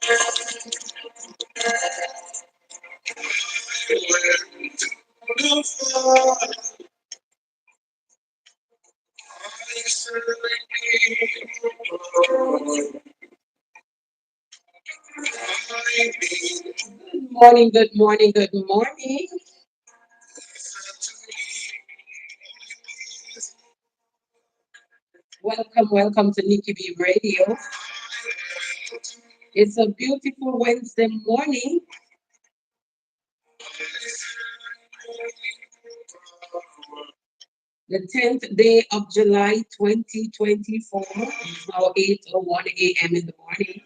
Good morning, good morning, good morning. Welcome, welcome to NikkiB Radio. It's a beautiful Wednesday morning, the 10th day of July 2024. It's now 8:01 a.m. in the morning.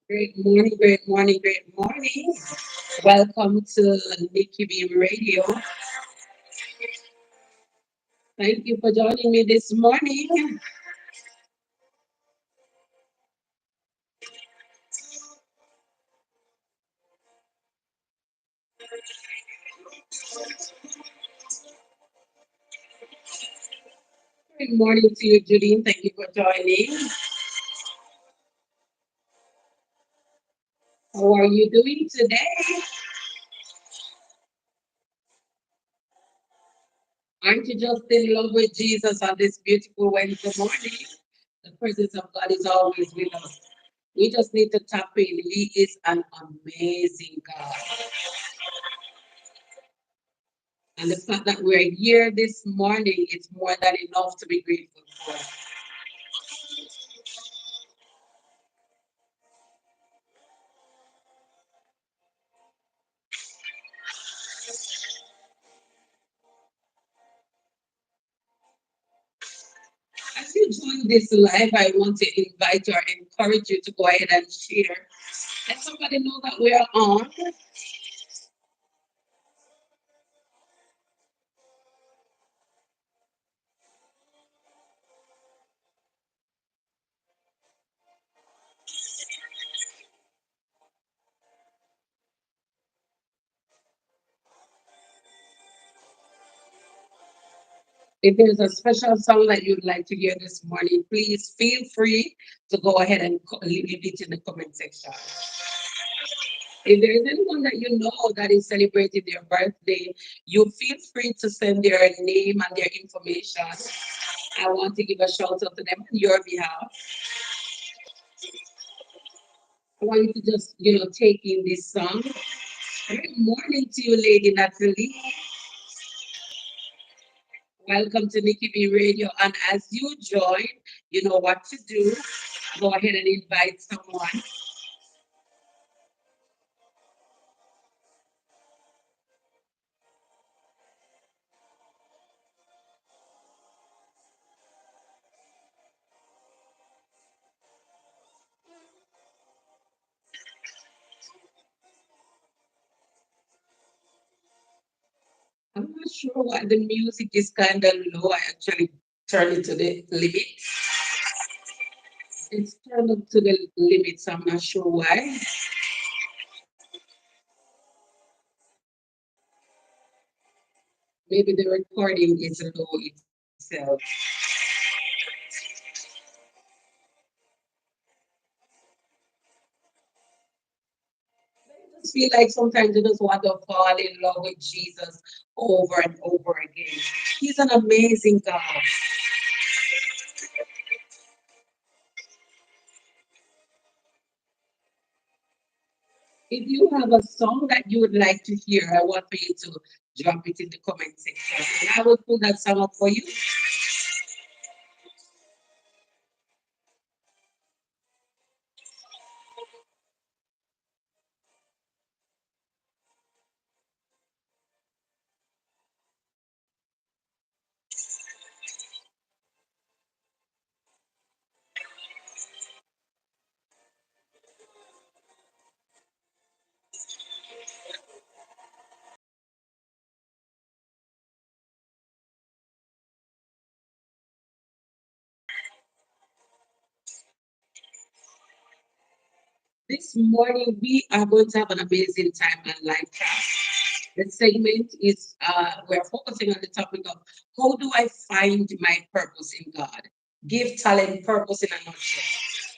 Great morning, great morning, great morning. Welcome to NikkiB Radio. Thank you for joining me this morning. Good morning to you, Julie. Thank you for joining. How are you doing today? Aren't you just in love with Jesus on this beautiful Wednesday morning? The presence of God is always with us. We just need to tap in. He is an amazing God. And the fact that we're here this morning is more than enough to be grateful for. As you join this live, I want to invite you or encourage you to go ahead and share. Let somebody know that we are on. If there's a special song that you'd like to hear this morning, please feel free to go ahead and leave it in the comment section. If there is anyone that you know that is celebrating their birthday, you feel free to send their name and their information. I want to give a shout out to them on your behalf. I want you to just, take in this song. Good morning to you, Lady Natalie. Welcome to NikkiB Radio. And as you join, you know what to do. Go ahead and invite someone. I'm not sure why the music is kind of low. I actually turned it to the limit. It's turned up to the limit, so I'm not sure why. Maybe the recording is low itself. I just feel like sometimes you just want to fall in love with Jesus over and over again. He's an amazing God. If you have a song that you would like to hear, I want for you to drop it in the comment section. And I will put that song up for you. This morning, we are going to have an amazing time and live chat. The segment is we're focusing on the topic of how do I find my purpose in God? Give talent purpose in a nutshell.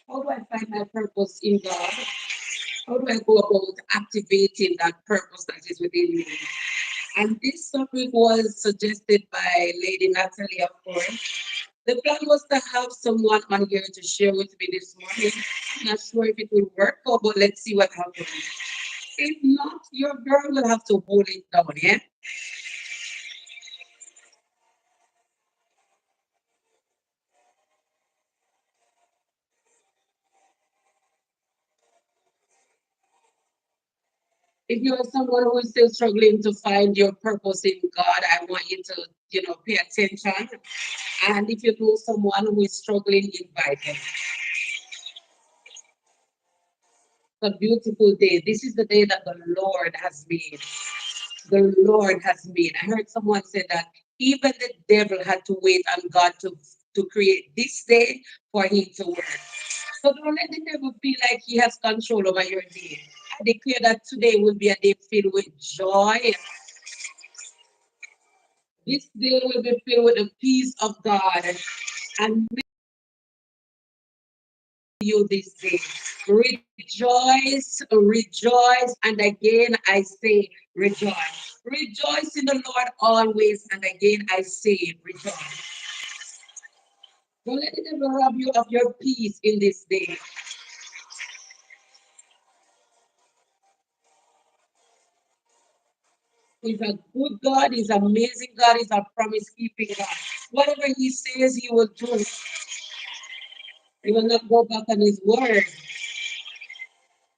How do I find my purpose in God? How do I go about activating that purpose that is within me? And this topic was suggested by Lady Natalie, of course. The plan was to have someone on here to share with me this morning. I'm not sure if it will work out, but let's see what happens. If not, your girl will have to hold it down, yeah? If you're someone who is still struggling to find your purpose in God, I want you to, pay attention. And if you know someone who is struggling, invite them. It's a beautiful day. This is the day that the Lord has made. The Lord has made. I heard someone say that even the devil had to wait on God to create this day for him to work. So don't let the devil feel like he has control over your day. I declare that today will be a day filled with joy. This day will be filled with the peace of God and you this day. Rejoice, rejoice, and again I say rejoice. Rejoice in the Lord always, and again I say rejoice. Don't let the devil rob you of your peace in this day. He's a good God, he's amazing God, he's a promise keeping God. Whatever he says, he will do. He will not go back on his word.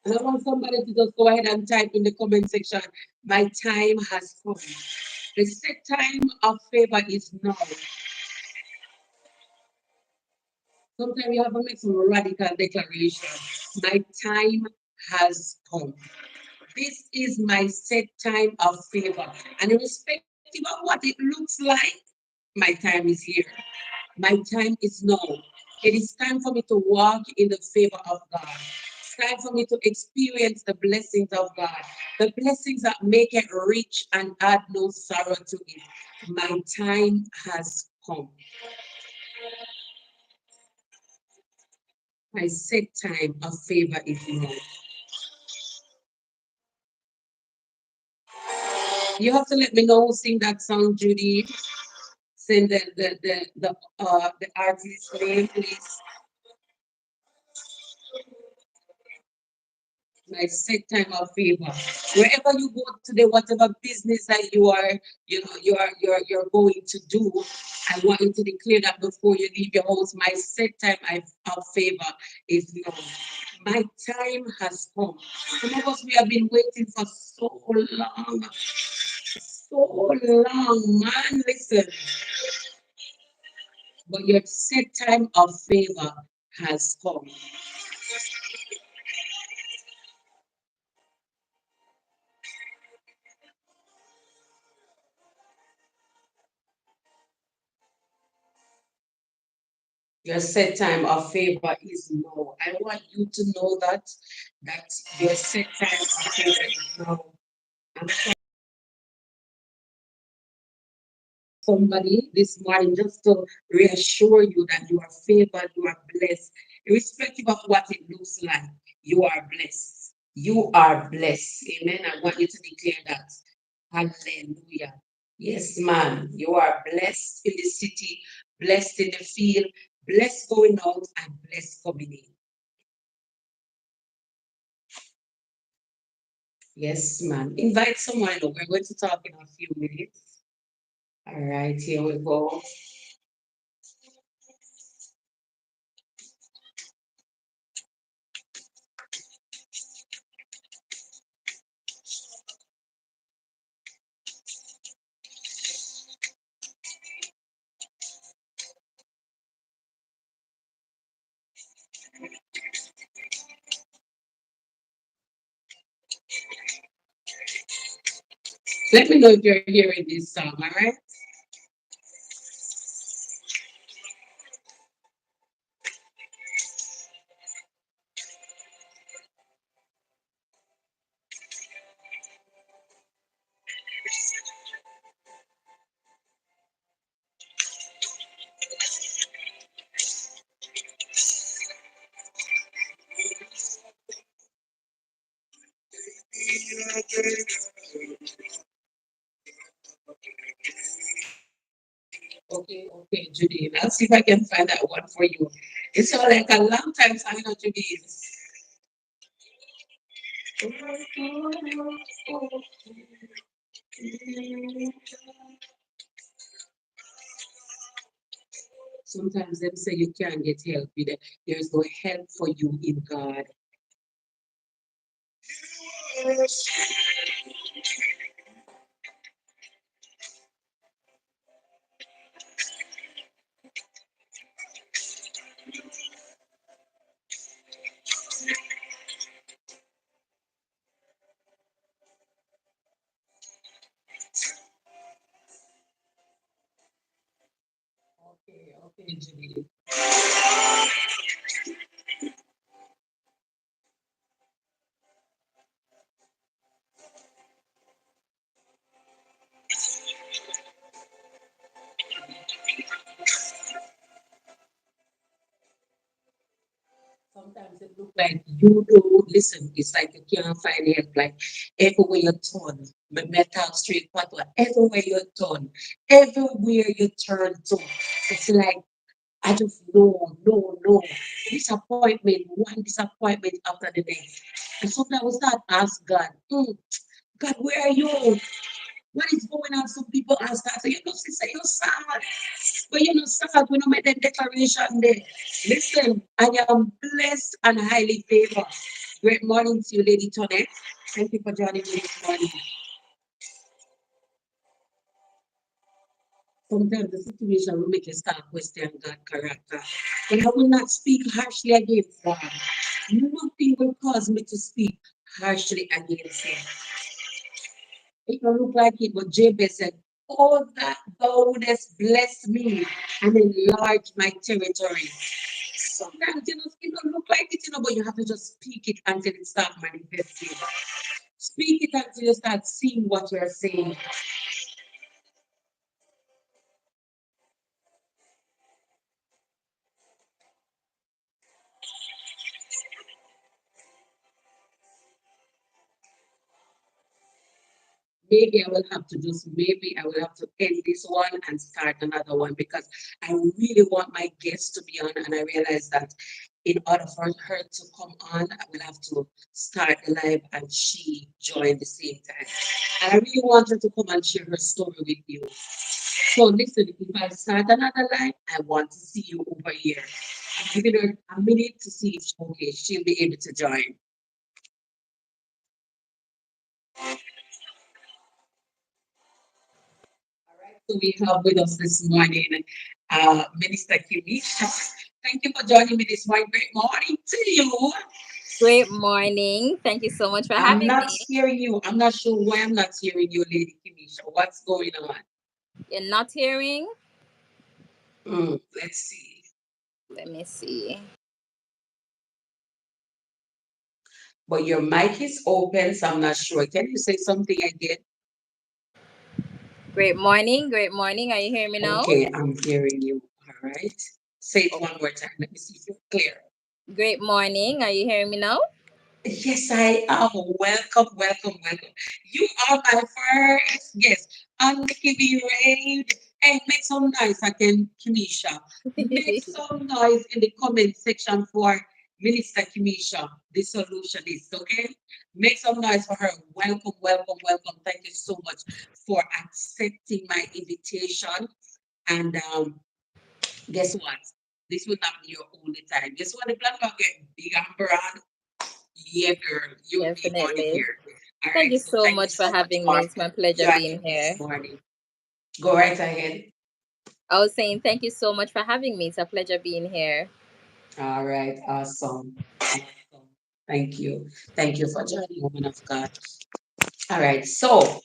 And I want somebody to just go ahead and type in the comment section, my time has come. The set time of favor is now. Sometimes you have to make some radical declaration. My time has come. This is my set time of favor. And irrespective of what it looks like, my time is here. My time is now. It is time for me to walk in the favor of God. It's time for me to experience the blessings of God. The blessings that make it rich and add no sorrow to it. My time has come. My set time of favor is now. You have to let me know who sing that song, Judy. Send the artist name, please. My set time of favor. Wherever you go today, whatever business that you are, you're going to do, I want you to declare that before you leave your house. My set time of favor is now. My time has come. Some of us we have been waiting for so long, so long, man. Listen, but your set time of favor has come. Your set time of favor is now. I want you to know that your set time of favor is now. I'm somebody this morning just to reassure you that you are favored, you are blessed, irrespective of what it looks like. You are blessed. You are blessed. Amen. I want you to declare that. Hallelujah. Yes, man. You are blessed in the city, blessed in the field, blessed going out, and blessed coming in. Yes, ma'am. Invite someone over. We're going to talk in a few minutes. All right, here we go. Let me know if you're hearing this song, all right? Okay, Judy. I'll see if I can find that one for you. It's all like a long time song, Judy. Sometimes them say you can't get help with it. There's no help for you in God. Okay, Judy. Sometimes it look like you do listen. It's like you can't find help. Like everywhere you turn, metal street patois, everywhere you turn, everywhere you turn to, it's like I just no disappointment, one disappointment after the next. And sometimes I will start ask God, God, where are you? What is going on? Some people ask that, so you know, sister, you're sad. But you know, sad, we don't make that declaration there. Listen, I am blessed and highly favored. Great morning to you, Lady Tonette. Thank you for joining me this morning. Sometimes the situation will make you start questioning God's character. But I will not speak harshly against God. Nothing will cause me to speak harshly against Him. It will look like it, but Jabez said, "Oh, that thou wouldest bless me and enlarge my territory." Sometimes, it don't look like it, but you have to just speak it until it starts manifesting. Speak it until you start seeing what you're saying. Maybe I will have to maybe I will have to end this one and start another one because I really want my guest to be on. And I realize that in order for her to come on, I will have to start the live and she join the same time. And I really want her to come and share her story with you. So listen, if I start another live, I want to see you over here. I'm giving her a minute to see if okay, she'll be able to join. All right, so we have with us this morning Minister Kimisha. Thank you for joining me this morning. Great morning to you. Great morning. Thank you so much for I'm having not me. hearing you. I'm not sure why I'm not hearing you, Lady Kimisha. What's going on? You're not hearing? Let's see. Let me see. But your mic is open, so I'm not sure. Can you say something again? Great morning. Great morning. Are you hearing me now? Okay, I'm hearing you. All right. Say it Oh, one more time. Let me see if you're clear. great morning. Are you hearing me now? Yes, I am. Welcome. You are my first guest on NikkiB Radio. Hey, make some noise again, Kimisha. Make some noise in the comment section for Minister Kimisha, the solutionist, okay? Make some noise for her. Welcome. Thank you so much for accepting my invitation. And guess what? This will not be your only time. Guess what? The platform get big and broad. Yeah, girl, you'll be on Definitely. here. All Thank right, you so so thank you much for so much having for me. It's my pleasure joining being me this here. morning. Go right ahead. I was saying thank you so much for having me. It's a pleasure being here. All right, awesome. Thank you. Thank you for joining, woman of God. All right, so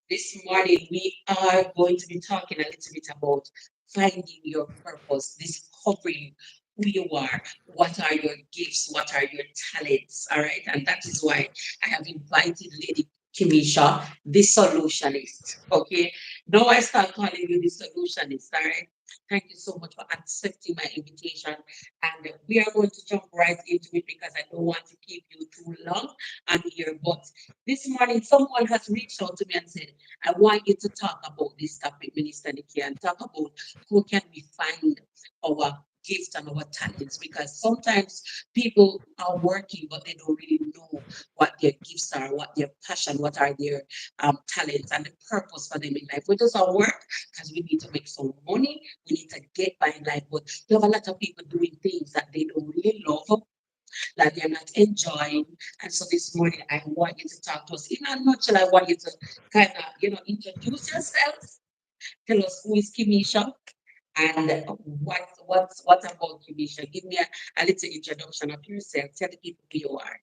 this morning we are going to be talking a little bit about finding your purpose, discovering who you are, what are your gifts, what are your talents. All right, and that is why I have invited Lady Kimisha, the solutionist. Okay, now I start calling you the solutionist. All right. Thank you so much for accepting my invitation. And we are going to jump right into it because I don't want to keep you too long on here. But This morning, someone has reached out to me and said, I want you to talk about this topic, Minister Nikki, and talk about how can we find our gifts and our talents, because sometimes people are working but they don't really know what their gifts are, what their passion, what are their talents and the purpose for them in life. We just all work because we need to make some money, we need to get by in life, but you have a lot of people doing things that they don't really love, that they're not enjoying. And so this morning, I want you to talk to us. In a nutshell, I want you to kind of, introduce yourself. Tell us who is Kimisha and what about Kimisha. Give me a little introduction of yourself. Tell the people who you are.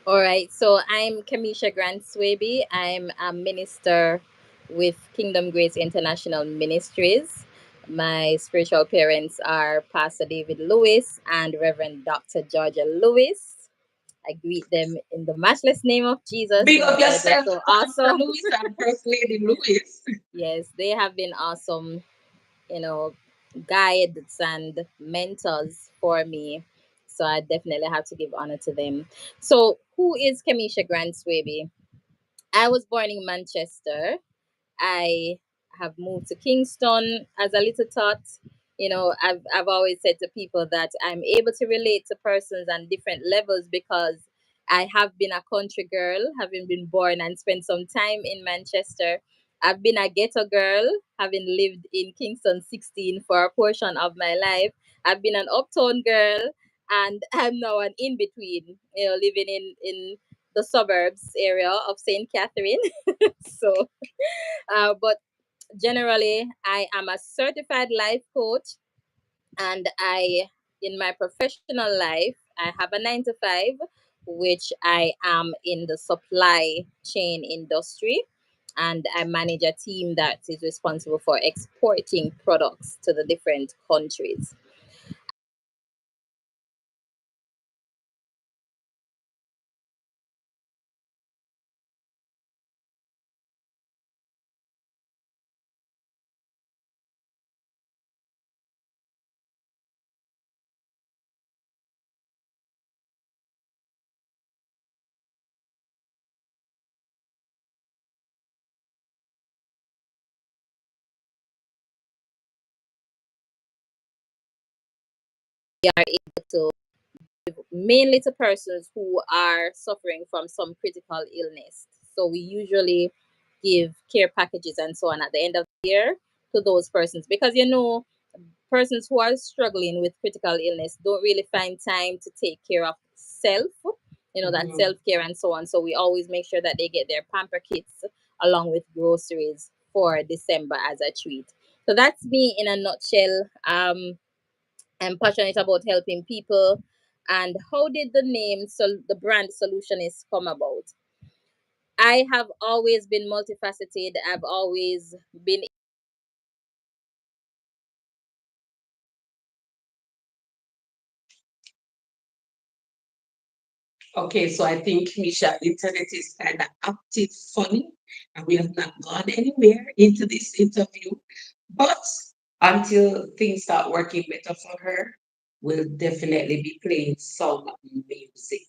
All right, so I'm Kamisha Grant Swaby. I'm a minister with Kingdom Grace International Ministries. My spiritual parents are Pastor David Lewis and Reverend Dr. Georgia Lewis. I greet them in the matchless name of Jesus. Big up They're just yourself, so Pastor awesome. Louis and First Lady Louis. Yes, they have been awesome, you know, guides and mentors for me. So I definitely have to give honor to them. So, who is Kamisha Grant Swaby? I was born in Manchester. I have moved to Kingston as a little tot. I've always said to people that I'm able to relate to persons on different levels because I have been a country girl, having been born and spent some time in Manchester. I've been a ghetto girl, having lived in Kingston 16 for a portion of my life. I've been an uptown girl, and I'm now an in between, living in the suburbs area of St. Catherine. So, but generally, I am a certified life coach, and in my professional life, I have a 9 to 5, which I am in the supply chain industry, and I manage a team that is responsible for exporting products to the different countries. We are able to mainly to persons who are suffering from some critical illness. So we usually give care packages and so on at the end of the year to those persons because persons who are struggling with critical illness don't really find time to take care of self, that Mhm. self care and so on. So we always make sure that they get their pamper kits along with groceries for December as a treat. So that's me in a nutshell. I'm passionate about helping people. And how did the brand Solutionist come about? I have always been multifaceted. I've always been. Okay, so I think Misha, internet is kind of active funny, and we have not gone anywhere into this interview. But until things start working better for her, we'll definitely be playing some music.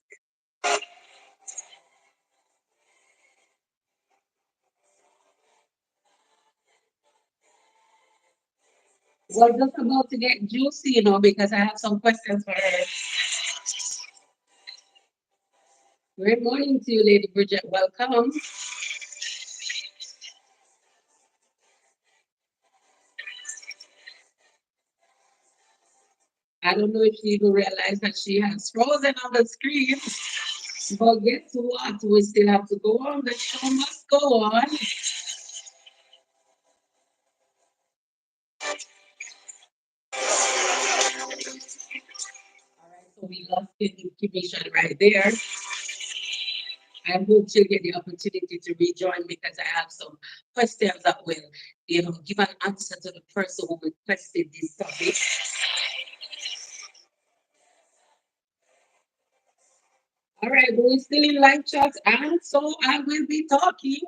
We're just about to get juicy, because I have some questions for her. Good morning to you, Lady Bridget. Welcome. I don't know if she even realized that she has frozen on the screen. But guess what? We still have to go on. The show must go on. All right, so we lost the incubation right there. I hope she'll get the opportunity to rejoin because I have some questions that will, give an answer to the person who requested this topic. All right, but we're still in live chat, and so I will be talking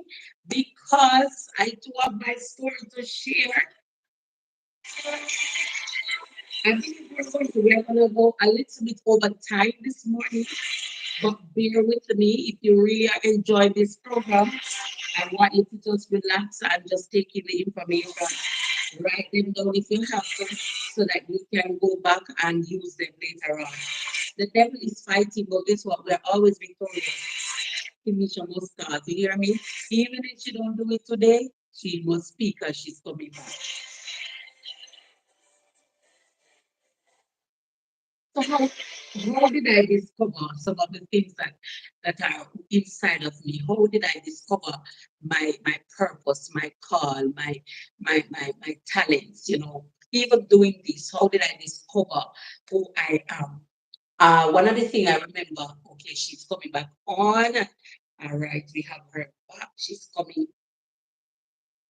because I do have my story to share. I think we're going to go a little bit over time this morning. But bear with me if you really enjoy this program. I want you to just relax and just take in the information, write them down if you have to, so that you can go back and use them later on. The devil is fighting, but guess what? We're always victorious. Kimisha must start. You hear me? Even if she don't do it today, she must speak as she's coming back. So how did I discover some of the things that are inside of me? How did I discover my purpose, my call, my talents? Even doing this, how did I discover who I am? One of the things I remember, okay, she's coming back on. All right, we have her back. She's coming.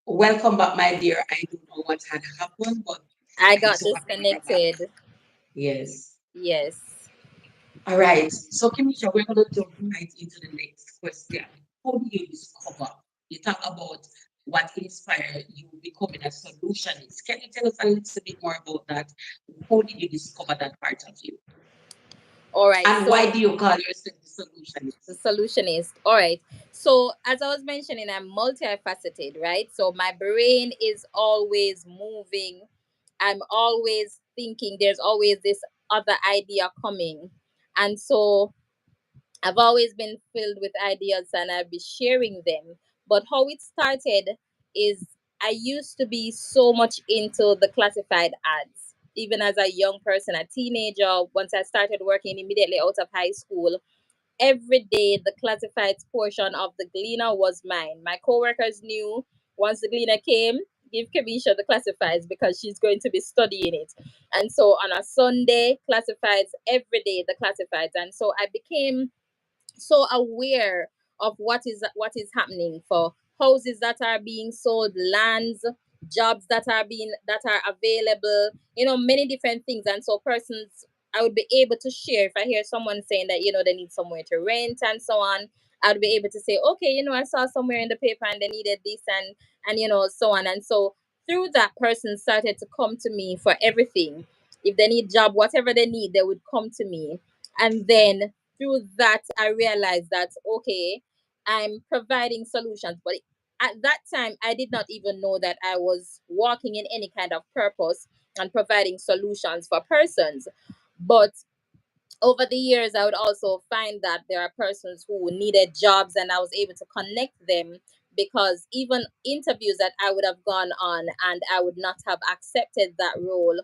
Welcome back, my dear. I don't know what had happened, but I I'm got so happy that you're back. disconnected. Yes. Yes. All right. So, Kimisha, we're going to jump right into the next question. How do you discover? You talk about what inspired you becoming a solutionist. Can you tell us a little bit more about that? How did you discover that part of you? All right. And why So do you call yourself the the solutionist? solutionist. All right. So as I was mentioning, I'm multifaceted, right? So my brain is always moving. I'm always thinking. There's always this other idea coming, and so I've always been filled with ideas and I'll be sharing them. But how it started is I used to be so much into the classified ads. Even as a young person, a teenager, once I started working immediately out of high school, every day the classifieds portion of the Gleaner was mine. My coworkers knew once the Gleaner came, give Kavisha the classifieds because she's going to be studying it. And so on a Sunday, classifieds, every day the classifieds. And so I became so aware of what is happening for houses that are being sold, lands, jobs that are available, many different things. And so persons, I would be able to share if I hear someone saying that they need somewhere to rent and so on. I would be able to say, okay, I saw somewhere in the paper and they needed this and so on. And so through that, person started to come to me for everything. If they need job, whatever they need, they would come to me. And then through that I realized that okay, I'm providing solutions. But at that time I did not even know that I was walking in any kind of purpose and providing solutions for persons. But over the years I would also find that there are persons who needed jobs and I was able to connect them, because even interviews that I would have gone on and I would not have accepted that role,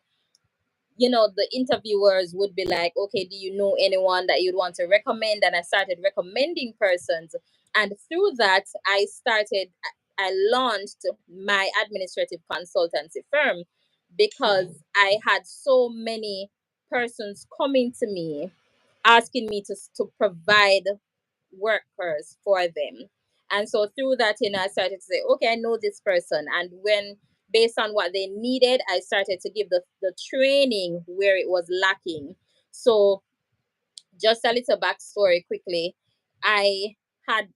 the interviewers would be like, okay, do you know anyone that you'd want to recommend? And I started recommending persons. And through that, I launched my administrative consultancy firm because Wow. I had so many persons coming to me asking me to provide workers for them. And so through that, I started to say, okay, I know this person. And when, based on what they needed, I started to give the training where it was lacking. So just a little backstory quickly. I had,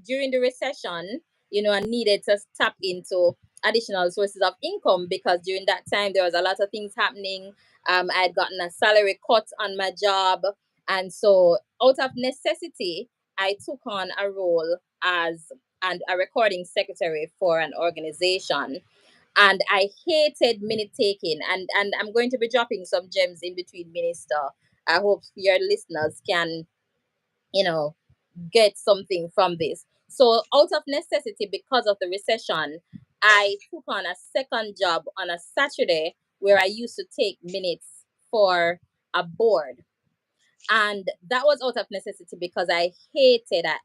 during the recession, I needed to tap into additional sources of income because during that time there was a lot of things happening. I had gotten a salary cut on my job, and so out of necessity, I took on a role as and a recording secretary for an organization. And I hated minute taking, and I'm going to be dropping some gems in between, Minister. I hope your listeners can, you know, get something from this. So, out of necessity, because of the recession, I took on a second job on a Saturday where I used to take minutes for a board. And that was out of necessity because I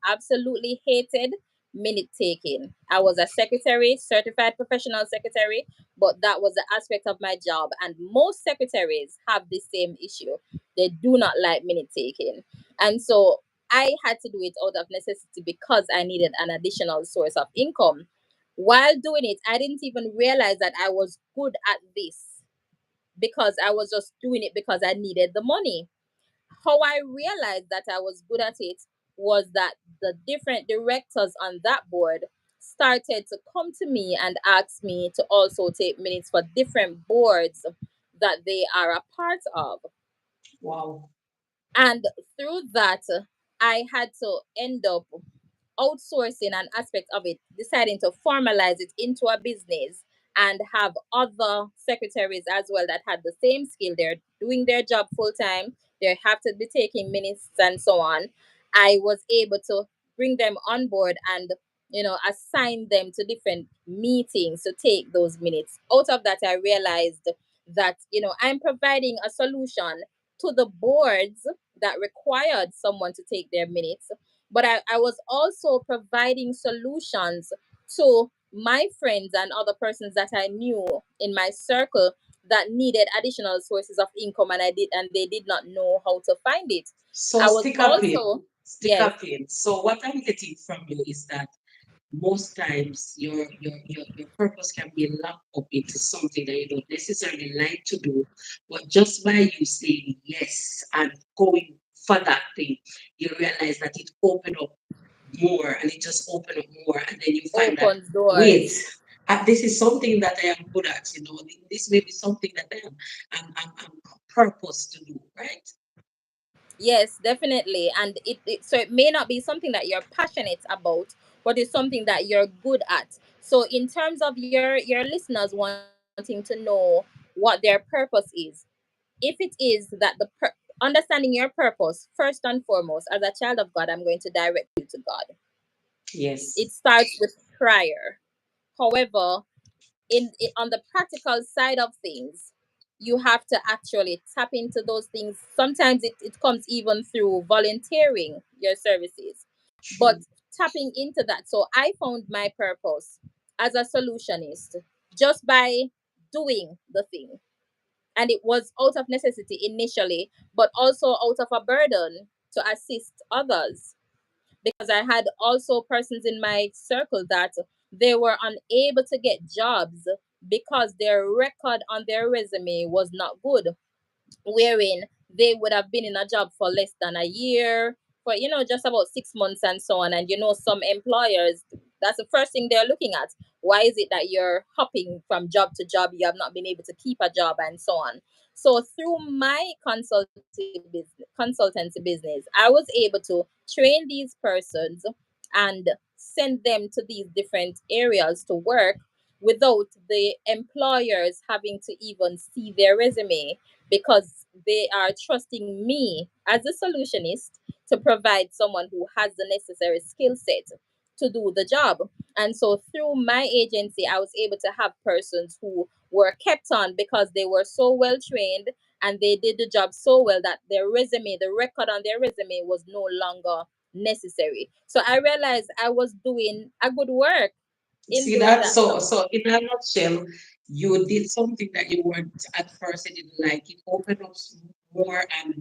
absolutely hated minute taking. I was a secretary, certified professional secretary, but that was the aspect of my job. And most secretaries have the same issue. They do not like minute taking. And so I had to do it out of necessity because I needed an additional source of income. While doing it, I didn't even realize that I was good at this because I was just doing it because I needed the money. How I realized that I was good at it was that the different directors on that board started to come to me and ask me to also take minutes for different boards that they are a part of. Wow. And through that, I had to end up outsourcing an aspect of it, deciding to formalize it into a business and have other secretaries as well that had the same skill. They're doing their job full time. They have to be taking minutes and so on. I was able to bring them on board and assign them to different meetings to take those minutes. Out of that, I realized that I'm providing a solution to the boards that required someone to take their minutes, but I was also providing solutions to my friends and other persons that I knew in my circle that needed additional sources of income, and they did not know how to find it. So I was stick up in, also stick yes, up in. So what I'm getting from you is that most times your purpose can be locked up into something that you don't necessarily like to do, but just by you saying yes and going for that thing, you realize that it opened up more and it just opened up more, and then you find that opens wait, doors. this is something that I am good at, this may be something that I'm purpose to do, right? Yes, definitely. And so it may not be something that you're passionate about, but it's something that you're good at. So in terms of your listeners wanting to know what their purpose is, if it is that understanding your purpose first and foremost, as a child of God, I'm going to direct you to God. It Yes. starts with prayer. However, on the practical side of things, you have to actually tap into those things. Sometimes it comes even through volunteering your services, but True. tapping into that. So I found my purpose as a solutionist just by doing the thing, and it was out of necessity initially, but also out of a burden to assist others, because I had also persons in my circle that they were unable to get jobs because their record on their resume was not good, wherein they would have been in a job for less than a year, for just about 6 months and so on. And some employers, that's the first thing they're looking at. Why is it that you're hopping from job to job? You have not been able to keep a job and so on. So through my consultancy business, I was able to train these persons and send them to these different areas to work without the employers having to even see their resume, because they are trusting me as a solutionist to provide someone who has the necessary skill set to do the job. And so through my agency, I was able to have persons who were kept on because they were so well trained and they did the job so well that their resume, the record on their resume, was no longer necessary. So I realized I was doing a good work in See doing that? that. So, in a nutshell, you did something that you weren't at first you didn't like. It opened up more and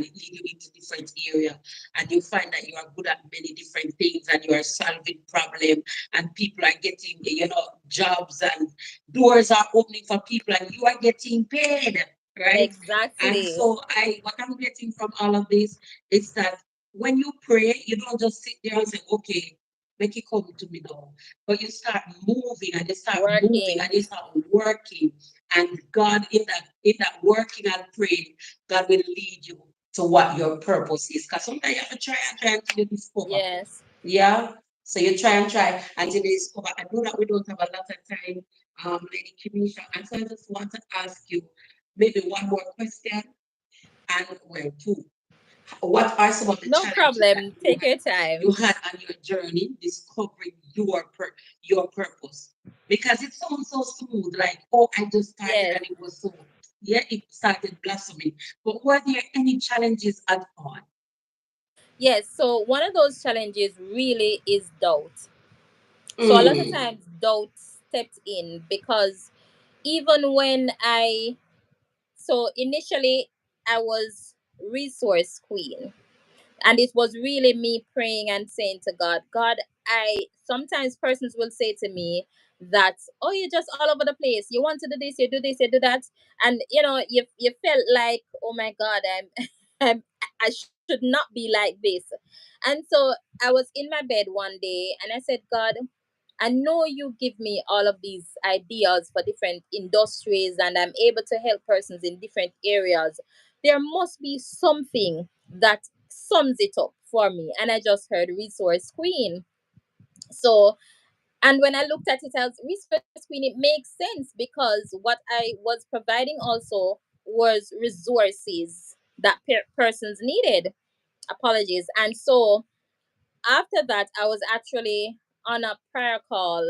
it lead you into different area. And you find that you are good at many different things and you are solving problem and people are getting, jobs and doors are opening for people and you are getting paid, right? And Exactly. so what I'm getting from all of this is that when you pray, you don't just sit there and say, okay, make it come to me now, but you start moving and you start moving Working. and you start working, and God in that working and praying, God will lead you to what your purpose is. Because sometimes you have to try and try until you discover. Yes. Yeah. So you try and try until you discover. I know that we don't have a lot of time, Lady Kimisha. And so I just want to ask you maybe one more question, and well, two. What are some of the No challenges that problem. Take your you time. had on your journey discovering your purpose? Because it sounds so smooth, like, oh, I just started Yes. and it was so, yeah, it started blossoming. But were there any challenges at all? Yes. So one of those challenges really is doubt. So a lot of Mm. times doubt stepped in because even when so initially I was resource queen. And it was really me praying and saying to God, God, I sometimes persons will say to me that, oh, you're just all over the place. You want to do this, you do this, you do that. And you felt like, oh my God, I'm I should not be like this. And so I was in my bed one day and I said, God, I know you give me all of these ideas for different industries and I'm able to help persons in different areas. There must be something that sums it up for me. And I just heard resource queen. So, and when I looked at it as resource queen, it makes sense because what I was providing also was resources that persons needed. Apologies. And so after that, I was actually on a prayer call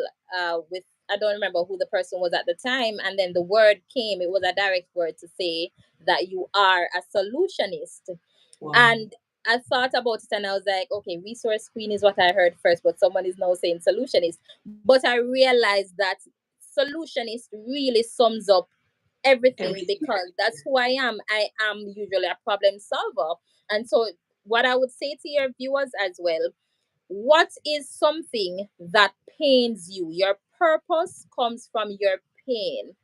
with, I don't remember who the person was at the time, and then the word came. It was a direct word to say that you are a solutionist. Wow. And I thought about it and I was like, okay, resource queen is what I heard first, but someone is now saying solutionist. But I realized that solutionist really sums up everything Everything. because that's who I am. I am usually a problem solver. And so, what I would say to your viewers as well, what is something that pains you? Your purpose comes from your pain.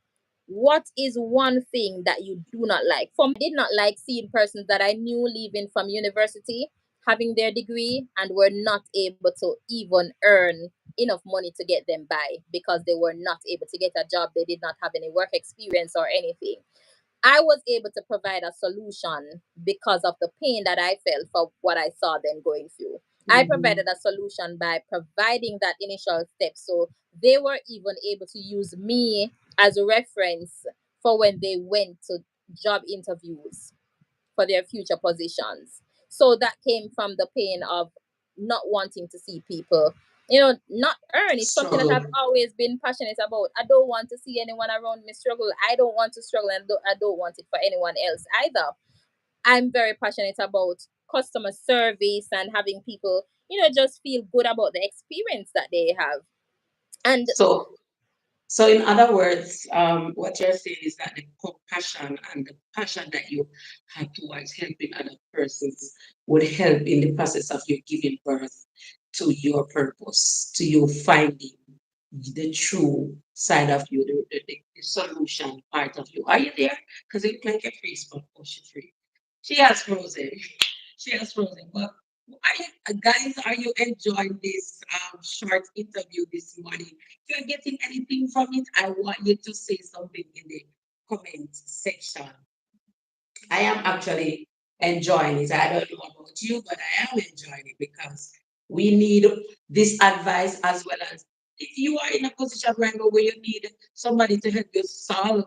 What is one thing that you do not like? For me, I did not like seeing persons that I knew leaving from university, having their degree, and were not able to even earn enough money to get them by because they were not able to get a job. They did not have any work experience or anything. I was able to provide a solution because of the pain that I felt for what I saw them going through. I Mhm. provided a solution by providing that initial step. So they were even able to use me as a reference for when they went to job interviews for their future positions. So that came from the pain of not wanting to see people, not earn. It's something that I've Struggle. always been passionate about. I don't want to see anyone around me struggle. I don't want to struggle, and I don't want it for anyone else either. I'm very passionate about customer service and having people, just feel good about the experience that they have. And So, so in other words, what you're saying is that the compassion and the passion that you have towards helping other persons would help in the process of you giving birth to your purpose, to you finding the true side of you, the solution part of you. Are you there? Because it look like a free spot. Oh, she's free. She has frozen. She has frozen. But are you, guys, are you enjoying this short interview this morning? If you're getting anything from it, I want you to say something in the comment section. I am actually enjoying it. I don't know about you, but I am enjoying it because we need this advice as well as if you are in a position right now where you need somebody to help you solve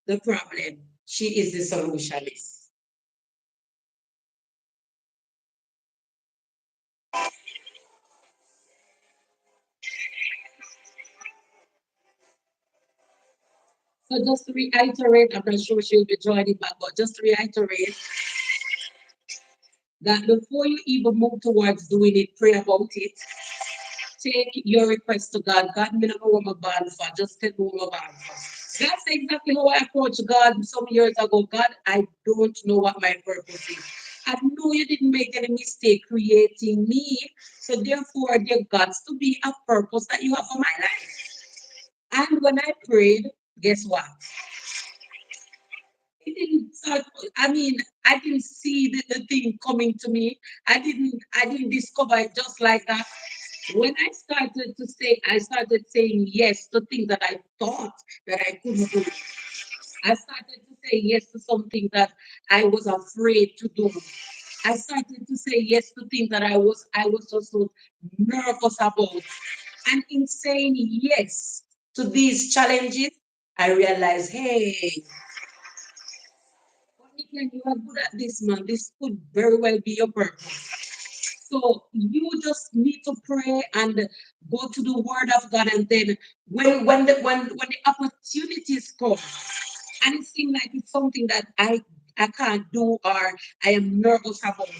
the problem, she is the solutionist. So just to reiterate, I'm not sure she'll be joining back, but just to reiterate that before you even move towards doing it, pray about it. Take your request to God. God, me not know what my band for. Just tell me what my band for. That's exactly how I approached God some years ago. God, I don't know what my purpose is. I know you didn't make any mistake creating me. So therefore, there got to be a purpose that you have for my life. And when I prayed, guess what? It didn't start, I mean, I didn't see the thing coming to me. I didn't discover it just like that. When I started saying yes to things that I thought that I couldn't do. I started to say yes to something that I was afraid to do. I started to say yes to things that I was just so nervous about. And in saying yes to these challenges, I realized, hey, Nikki, you are good at this, man. This could very well be your purpose. So you just need to pray and go to the word of God, and then when the opportunities come and it seems like it's something that I can't do or I am nervous about.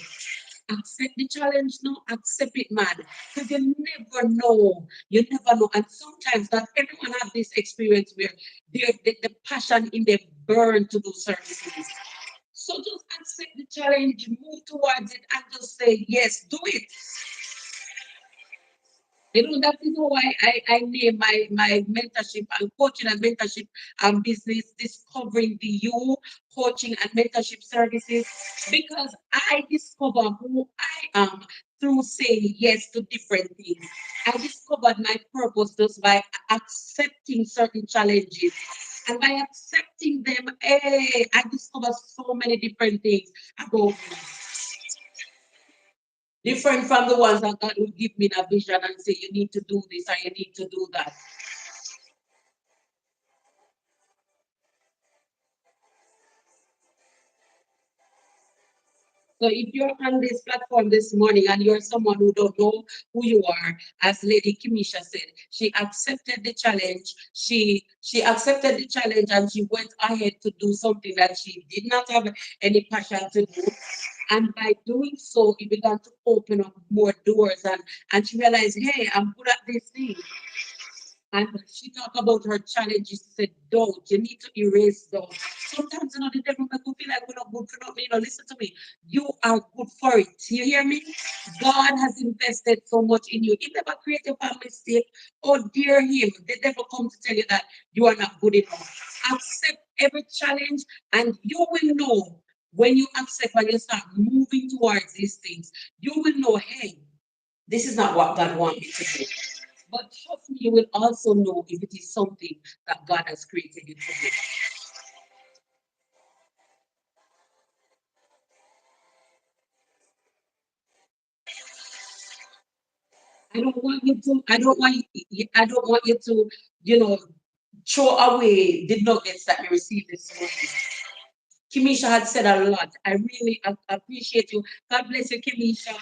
Accept the challenge now, accept it, man. Because you never know. You never know. And sometimes that everyone have this experience where the passion in them burn to do certain things. So just accept the challenge, move towards it, and just say, yes, do it. That is how I name my mentorship and coaching and mentorship and business, discovering the you coaching and mentorship services, because I discover who I am through saying yes to different things. I discovered my purpose just by accepting certain challenges. And by accepting them, I discovered so many different things about me. Different from the ones that God will give me a vision and say, you need to do this or you need to do that. So if you're on this platform this morning and you're someone who don't know who you are, as Lady Kimisha said, she accepted the challenge. She accepted the challenge and she went ahead to do something that she did not have any passion to do. And by doing so, it began to open up more doors and she realized, hey, I'm good at this thing. And she talked about her challenges. She said, don't, you need to erase those. Sometimes, the devil make you feel like we're not good for nothing. Listen to me. You are good for it. You hear me? God has invested so much in you. He never created by mistake. Oh, dear him. The devil come to tell you that you are not good enough. Accept every challenge and you will know when you accept and you start moving towards these things, you will know, hey, this is not what God wants me to do. But trust me, you will also know if it is something that God has created you to do. I don't want you to, you know, throw away the nuggets that you received this morning. Kimisha had said a lot. I really appreciate you. God bless you, Kimisha.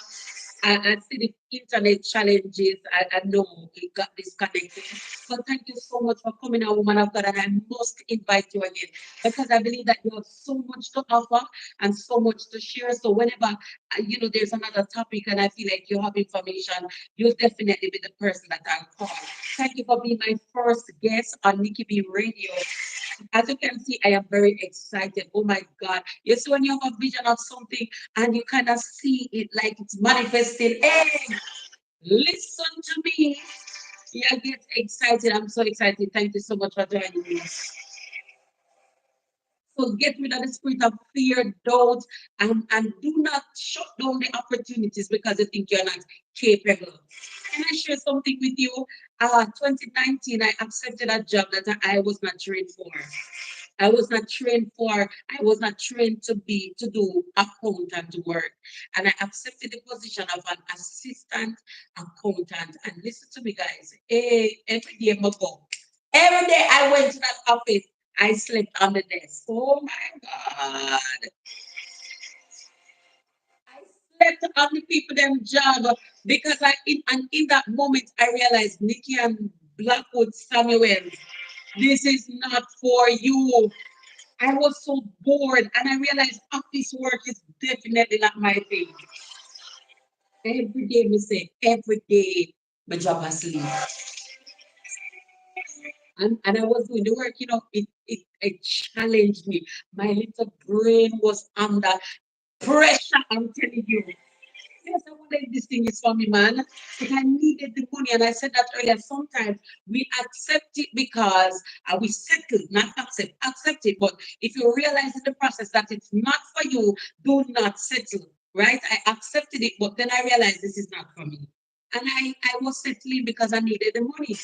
I see the internet challenges. I know it got disconnected. But thank you so much for coming out, woman of God. And I must invite you again because I believe that you have so much to offer and so much to share. So whenever there's another topic and I feel like you have information, you'll definitely be the person that I'll call. Thank you for being my first guest on NikkiB Radio. As you can see, I am very excited. Oh my God. You see, when you have a vision of something and you kind of see it like it's manifesting, hey, listen to me. Yeah, get excited. I'm so excited. Thank you so much for joining me. So get rid of the spirit of fear, doubt, and do not shut down the opportunities because you think you're not capable. Can I share something with you? 2019, I accepted a job that I was not trained for. I was not trained to do accountant work. And I accepted the position of an assistant accountant. And listen to me, guys. Every day I go. Every day I went to that office, I slept on the desk. Oh my God. I slept on the people them job because in that moment I realized Nikki and Blackwood Samuel, this is not for you. I was so bored and I realized office work is definitely not my thing. Every day, me say, every day, my job has sleep. And I was doing the work, it challenged me. My little brain was under pressure, I'm telling you. Yes, I wanted this thing is for me, man. But I needed the money. And I said that earlier. Sometimes we accept it because we settle, not accept it. But if you realize in the process that it's not for you, do not settle. Right? I accepted it, but then I realized this is not for me. And I was settling because I needed the money.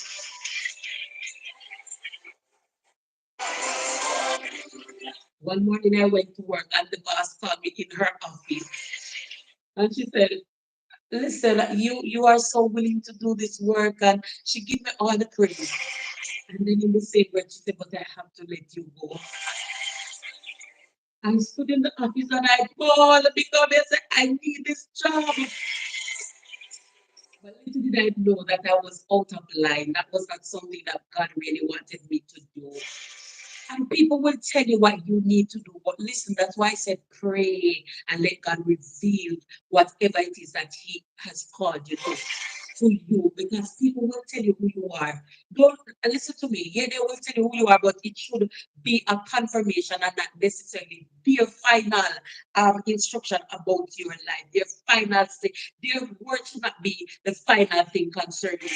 One morning I went to work and the boss called me in her office and she said, listen, you are so willing to do this work, and she gave me all the credit. And then in the same breath, she said, but I have to let you go. I stood in the office and I called because I said, I need this job. But little did I know that I was out of line. That was not something that God really wanted me to do. And people will tell you what you need to do. But listen, that's why I said pray and let God reveal whatever it is that He has called you to you, because people will tell you who you are. Don't listen to me. Yeah, they will tell you who you are, but it should be a confirmation and not necessarily their final instruction about your life. Their final thing, their word should not be the final thing concerning you.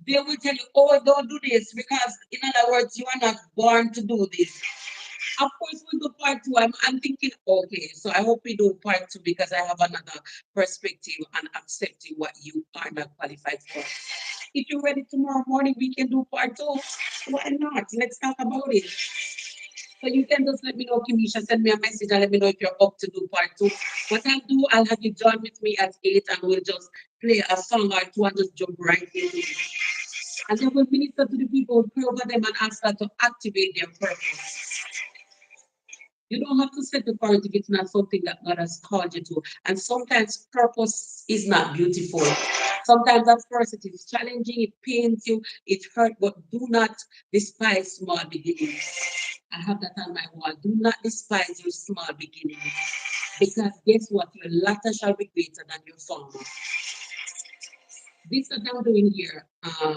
They will tell you, oh, don't do this because, in other words, you are not born to do this. Of course, we'll do part two. I'm thinking, okay, so I hope we do part two because I have another perspective on accepting what you are not qualified for. If you're ready tomorrow morning, we can do part two. Why not? Let's talk about it. So you can just let me know, Kimisha, send me a message and let me know if you're up to do part two. What I'll do, I'll have you join with me at 8 and we'll just play a song or two and just jump right into it. And then we'll minister to the people, pray over them and ask them to activate their purpose. You don't have to set the courage if it's not something that God has called you to. And sometimes purpose is not beautiful. Sometimes at first it is challenging, it pains you, it hurts, but do not despise small beginnings. I have that on my wall. Do not despise your small beginnings. Because guess what? Your latter shall be greater than your former. This that I'm doing here, I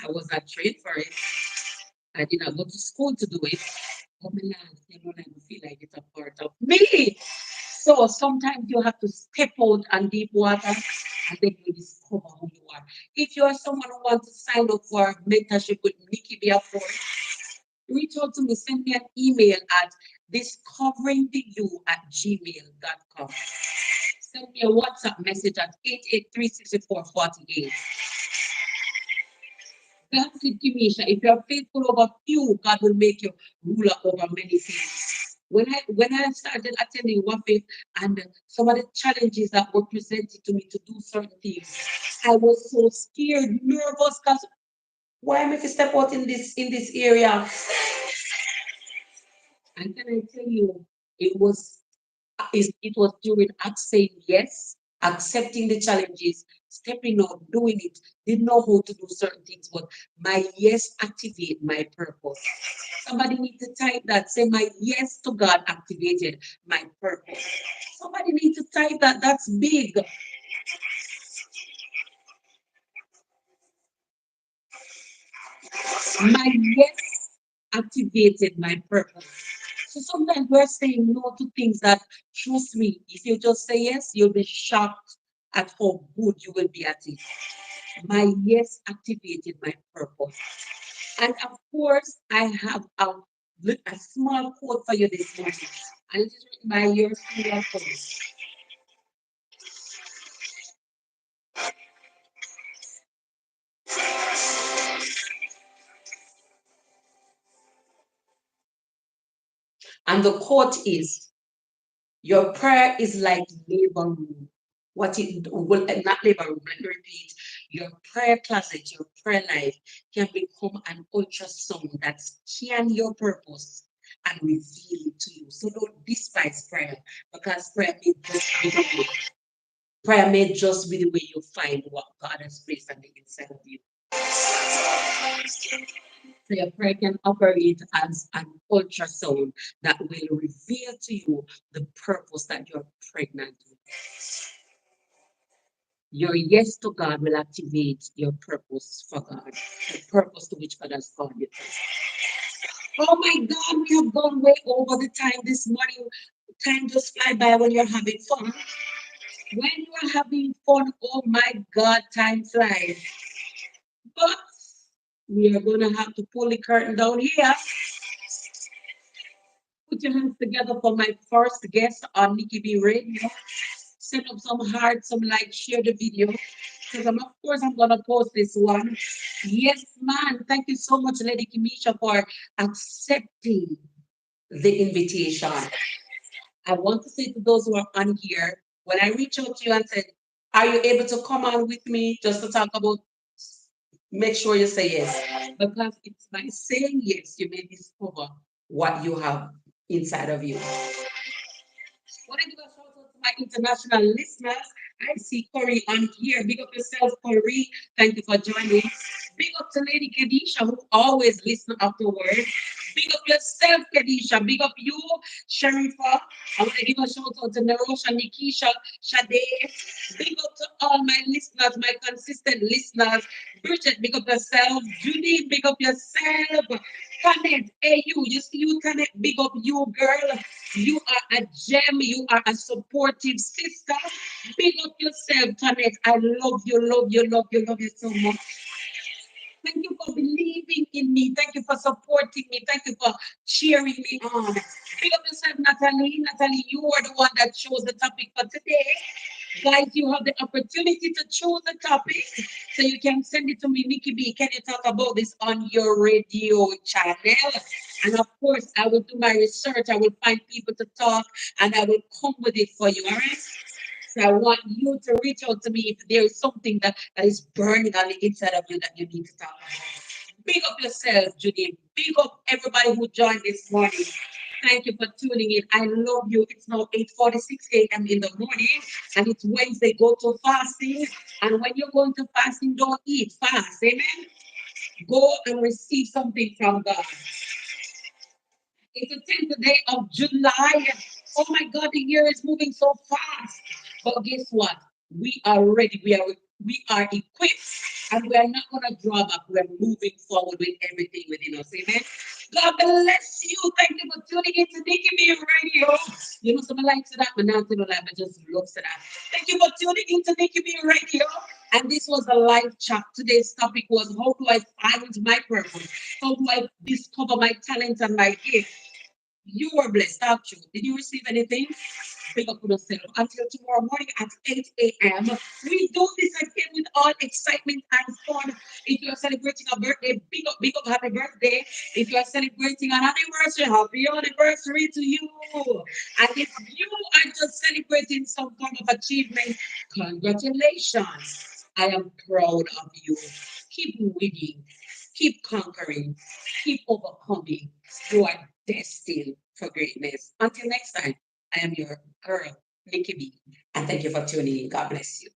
was not trained for it. I did not go to school to do it. Oh my land, you know, I feel like it's a part of me. So sometimes you have to step out on deep water and then you discover who you are. If you are someone who wants to sign up for mentorship with NikkiB Support, reach out to me, send me an email at discoveringtheyou@gmail.com. Send me a WhatsApp message at 883-6448. That's it, Kimisha. If you are faithful over few, God will make you ruler over many things. When I started attending Wafit and some of the challenges that were presented to me to do certain things, I was so scared, nervous, because why am I to step out in this area? And can I tell you, it was it was during act saying yes, accepting the challenges, stepping out, doing it. Didn't know how to do certain things, but my yes activate my purpose. Somebody need to type that. Say my yes to God activated my purpose. Somebody need to type that. That's big. My yes activated my purpose. So sometimes we're saying no to things that, trust me, if you just say yes, you'll be shocked at how good you will be at it. My yes activated my purpose. And of course, I have a small quote for you this morning. And it is written by your senior coach. And the quote is, your prayer is like labor room. What it will not labor room, let me repeat. Your prayer closet, your prayer life can become an ultrasound that scan your purpose and reveal it to you. So don't despise prayer because prayer may just be the way you find what God has placed on the inside of you. So your prayer can operate as an ultrasound that will reveal to you the purpose that you're pregnant with. Your yes to God will activate your purpose for God, the purpose to which God has called you to. Oh my God, we have gone way over the time this morning. Time just fly by when you're having fun. When you are having fun, oh my God, time flies. But we are going to have to pull the curtain down here. Put your hands together for my first guest on NikkiB Radio. Send up some hearts, some like, share the video. Because of course I'm gonna post this one. Yes, man. Thank you so much, Lady Kimisha, for accepting the invitation. I want to say to those who are on here, when I reach out to you and said, are you able to come on with me just to talk about, make sure you say yes. Because it's by saying yes, you may discover what you have inside of you. Want to give a shout out to my international listeners. I see Corey on here. Big up yourself, Corey. Thank you for joining. Big up to Lady Kadisha, who always listen afterwards. Big up yourself, Kadisha. Big up you, Sharifa. I want to give a shout out to Narosha, Nikisha, Sade. Big up to all my listeners, my consistent listeners. Bridget, big up yourself. Judy, big up yourself. Connect, hey you see you connect, big up you girl. You are a gem, you are a supportive sister. Big up yourself, Connect. I love you, love you, love you, love you so much. Thank you for believing in me. Thank you for supporting me. Thank you for cheering me on. Big up yourself, Natalie. Natalie, you are the one that chose the topic for today. Guys, you have the opportunity to choose a topic. So you can send it to me, Nikki B. Can you talk about this on your radio channel? And of course, I will do my research. I will find people to talk and I will come with it for you. All right. So I want you to reach out to me if there is something that is burning on the inside of you that you need to talk about. Big up yourself, Judy. Big up everybody who joined this morning. Thank you for tuning in. I love you. It's now 8:46 a.m. in the morning, and it's Wednesday. Go to fasting. And when you're going to fasting, don't eat fast. Amen. Go and receive something from God. It's the 10th day of July. Oh my God, the year is moving so fast. But guess what? We are ready. We are equipped, and we are not gonna draw back. We're moving forward with everything within us. Amen. God bless you. Thank you for tuning in to NikkiB Radio. You know, some likes to that, but now to the live, I just love to that. Thank you for tuning in to NikkiB Radio. And this was a live chat. Today's topic was how do I find my purpose? How do I discover my talents and my gifts? You were blessed, aren't you? Did you receive anything? Big up on yourself. Until tomorrow morning at 8 a.m. We do this again with all excitement and fun. If you are celebrating a birthday, big up, happy birthday. If you are celebrating an anniversary, happy anniversary to you. And if you are just celebrating some form of achievement, congratulations. I am proud of you. Keep winning, keep conquering, keep overcoming. You are destined for greatness. Until next time, I am your girl, Nikki B. And thank you for tuning in. God bless you.